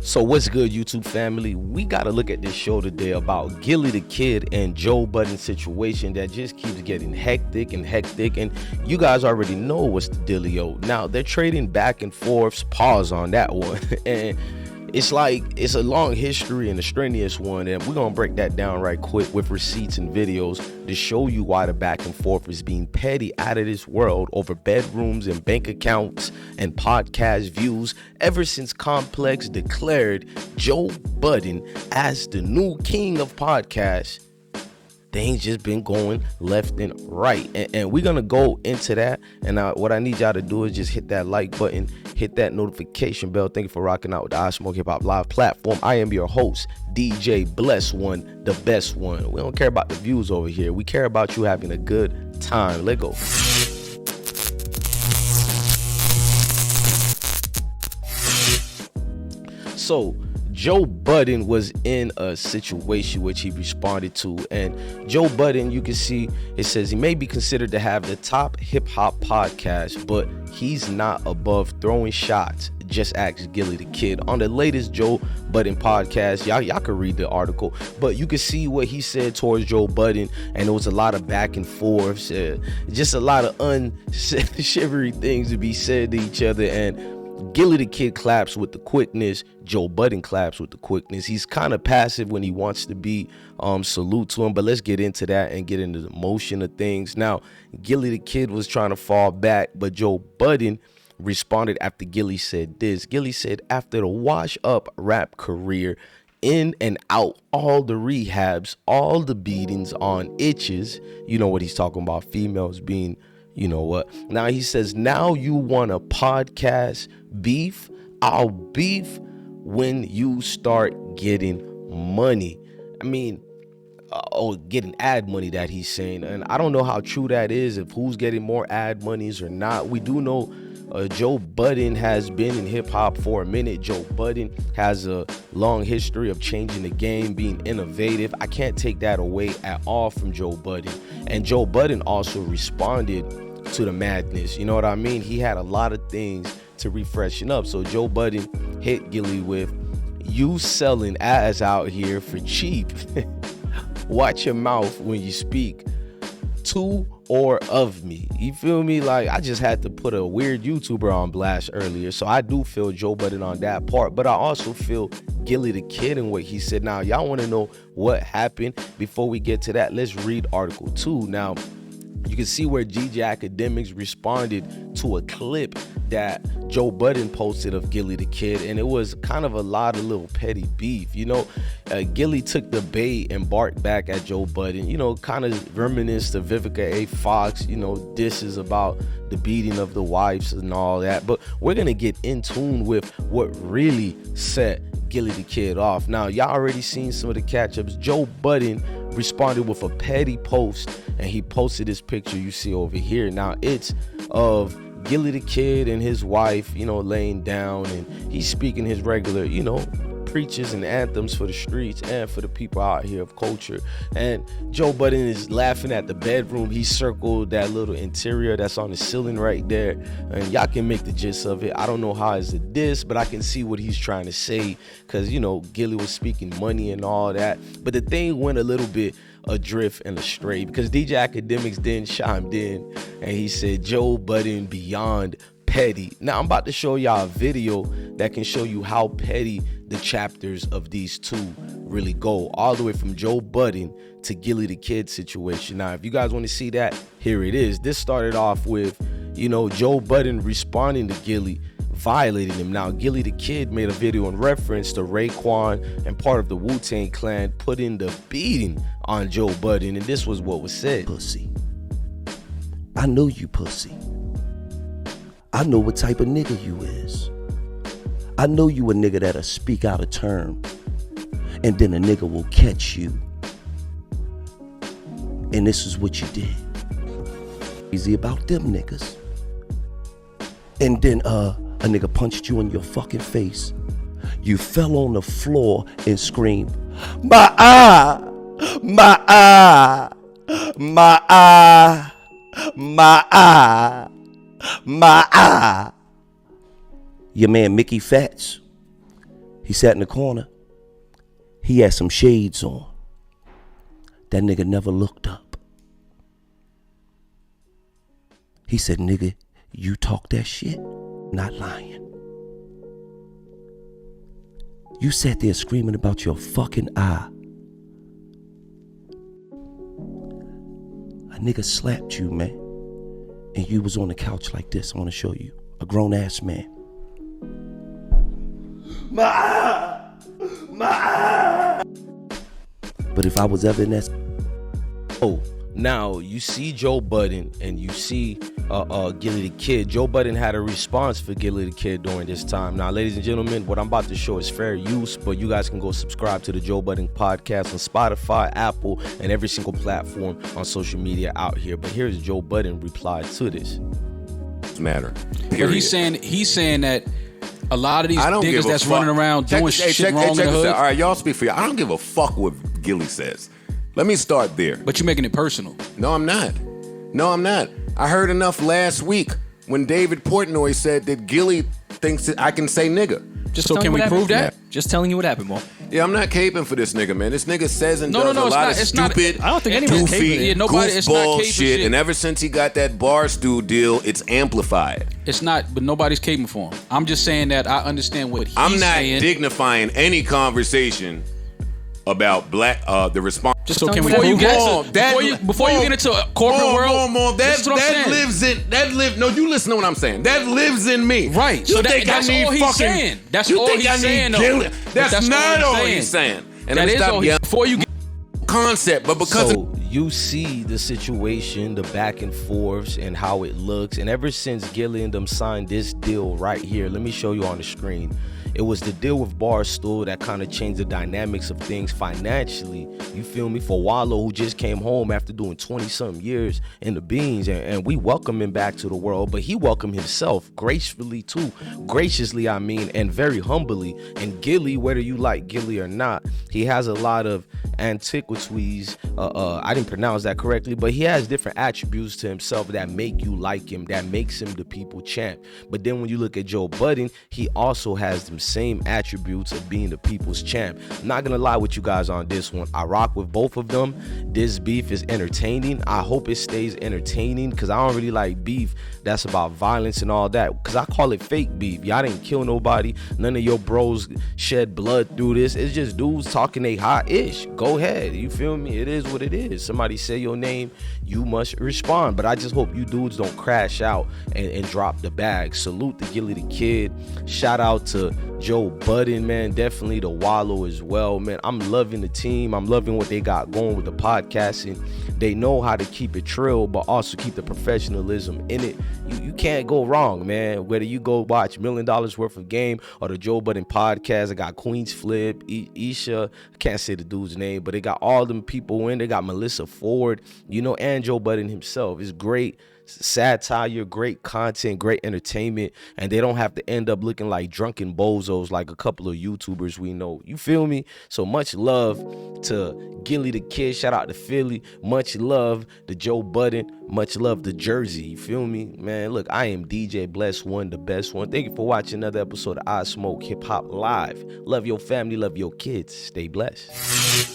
So what's good, YouTube family? We got to look at this show today about Gillie the Kid and Joe Budden situation that just keeps getting hectic, and you guys already know what's the dealio. Now they're trading back and forths. Pause on that one. And it's like it's a long history and the strenuous one, and we're gonna break that down right quick with receipts and videos to show you why the back and forth is being petty out of this world over bedrooms and bank accounts and podcast views ever since Complex declared Joe Budden as the new king of podcasts. Things just been going left and right, and we're gonna go into that. And what I need y'all to do is just hit that like button, hit that notification bell. Thank you for rocking out with the IsmokeHiphop live platform. I am your host, DJ Bless One, the best one. We don't care about the views over here. We care about you having a good time. Let's go. So Joe Budden was in a situation which he responded to, and Joe Budden, you can see it says he may be considered to have the top hip-hop podcast, but he's not above throwing shots. Just ask Gillie the Kid on the latest Joe Budden podcast. Y'all can read the article, but you can see what he said towards Joe Budden, and there was a lot of back and forths, just a lot of unshivery things to be said to each other. And Gillie the Kid claps with the quickness. Joe Budden claps with the quickness. He's kind of passive when he wants to be. Salute to him, but let's get into that and get into the motion of things. Now, Gillie the Kid was trying to fall back, but Joe Budden responded after Gillie said this. Gillie said, after the wash up rap career, in and out, all the rehabs, all the beatings on itches, you know what he's talking about, females being, you know what. Now he says, now you want a podcast beef? I'll beef when you start getting money. I mean, getting ad money that he's saying. And I don't know how true that is, if who's getting more ad monies or not. We do know Joe Budden has been in hip hop for a minute. Joe Budden has a long history of changing the game, being innovative. I can't take that away at all from Joe Budden. And Joe Budden also responded to the madness. You know what I mean? He had a lot of things to refreshen up. So Joe Budden hit Gillie with, you selling ass out here for cheap. Watch your mouth when you speak to or of me. You feel me? Like, I just had to put a weird YouTuber on blast earlier, so I do feel Joe Budden on that part, but I also feel Gillie the Kid and what he said. Now, y'all want to know what happened? Before we get to that, let's read article 2. Now, you can see where GG Academics responded to a clip that Joe Budden posted of Gillie the Kid, and it was kind of a lot of little petty beef. You know, Gillie took the bait and barked back at Joe Budden, you know, kind of reminisced of Vivica A. Fox, you know, dishes about the beating of the wives and all that. But we're going to get in tune with what really set Gillie the Kid off. Now, y'all already seen some of the catch-ups. Joe Budden responded with a petty post, and he posted this picture you see over here. Now, it's of Gillie the Kid and his wife, you know, laying down, and he's speaking his regular, you know, preaches and anthems for the streets and for the people out here of culture. And Joe Budden is laughing at the bedroom. He circled that little interior that's on the ceiling right there, and y'all can make the gist of it. I don't know how it's a diss, but I can see what he's trying to say, because, you know, Gillie was speaking money and all that, but the thing went a little bit adrift and astray, because DJ Academics then chimed in and he said, Joe Budden beyond petty. Now, I'm about to show y'all a video that can show you how petty the chapters of these two really go, all the way from Joe Budden to Gillie the Kid situation. Now, if you guys want to see that, here it is. This started off with, you know, Joe Budden responding to Gillie, violating him. Now, Gillie the Kid made a video in reference to Raekwon and part of the Wu-Tang Clan putting the beating on Joe Budden, and this was what was said. Pussy. I know you pussy. I know what type of nigga you is. I know you a nigga that'll speak out of turn, and then a nigga will catch you. And this is what you did. Easy about them niggas. And then a nigga punched you in your fucking face. You fell on the floor and screamed, my eye, my eye, my eye, my eye, my eye. Your man Mickey Fats, He sat in the corner. He had some shades on. That nigga never looked up. He said, nigga, you talk that shit? Not lying. You sat there screaming about your fucking eye. A nigga slapped you, man. And you was on the couch like this. I want to show you. A grown-ass man. My eye! My eye! But if I was ever in that... Oh, now you see Joe Budden and you see Gillie the Kid. Joe Budden had a response for Gillie the Kid during this time. Now, ladies and gentlemen, what I'm about to show is fair use, but you guys can go subscribe to the Joe Budden podcast on Spotify, Apple, and every single platform on social media out here. But here's Joe Budden reply to this. Matter. But he's saying that a lot of these niggas that's running around doing shit wrong in the hood. All right, y'all speak for y'all. I don't give a fuck what Gillie says. Let me start there. But you're making it personal. No, I'm not. No, I'm not. I heard enough last week when David Portnoy said that Gillie thinks that I can say nigga. So can we prove that? Just telling you what happened, Mo. Yeah, I'm not caping for this nigga, man. This nigga says and does a lot of stupid, I don't think anyone's caping. Yeah, nobody. It's not goofball caping shit. And ever since he got that Barstool deal, it's amplified. It's not, but nobody's caping for him. I'm just saying that I understand what he's saying. I'm not dignifying any conversation about the response. Just so can we prove before you get into a corporate world? No, you listen to what I'm saying. That lives in me. Right. You So think that's I need all he's fucking, saying. That's you all think he's I need saying, though. Gillie? That's not all he's saying. And that is all he's before you get concept, but because so you see the situation, the back and forths, and how it looks. And ever since Gillie and them signed this deal right here, let me show you on the screen. It was the deal with Barstool that kind of changed the dynamics of things financially. You feel me? For Wallow, who just came home after doing 20-something years in the beans, and we welcome him back to the world, but he welcomed himself gracefully too. Graciously, I mean, and very humbly. And Gillie, whether you like Gillie or not, he has a lot of antiquities. I didn't pronounce that correctly, but he has different attributes to himself that make you like him, that makes him the people champ. But then when you look at Joe Budden, he also has them same attributes of being the people's champ. I'm not gonna lie with you guys on this one. I rock with both of them. This beef is entertaining. I hope it stays entertaining, because I don't really like beef that's about violence and all that, because I call it fake beef. Y'all didn't kill nobody. None of your bros shed blood through this. It's just dudes talking they hot-ish. Go ahead. You feel me? It is what it is. Somebody say your name, you must respond. But I just hope you dudes don't crash out and drop the bag. Salute to Gillie the Kid. Shout out to Joe Budden, man. Definitely to Wallow as well, man. I'm loving the team. I'm loving what they got going with the podcasting. They know how to keep it trill, but also keep the professionalism in it. You can't go wrong, man. Whether you go watch $1 Million Worth of Game or the Joe Budden podcast, I got Queens Flip, Isha, I can't say the dude's name, but they got all them people in. They got Melissa Ford, you know, and Joe Budden himself. It's great satire, great content, great entertainment, and they don't have to end up looking like drunken bozos like a couple of YouTubers we know. You feel me? So much love to Gillie the Kid. Shout out to Philly. Much love to Joe Budden. Much love to Jersey. You feel me? Man, look, I am DJ Bless One, the best one. Thank you for watching another episode of I Smoke Hip Hop Live. Love your family, love your kids. Stay blessed.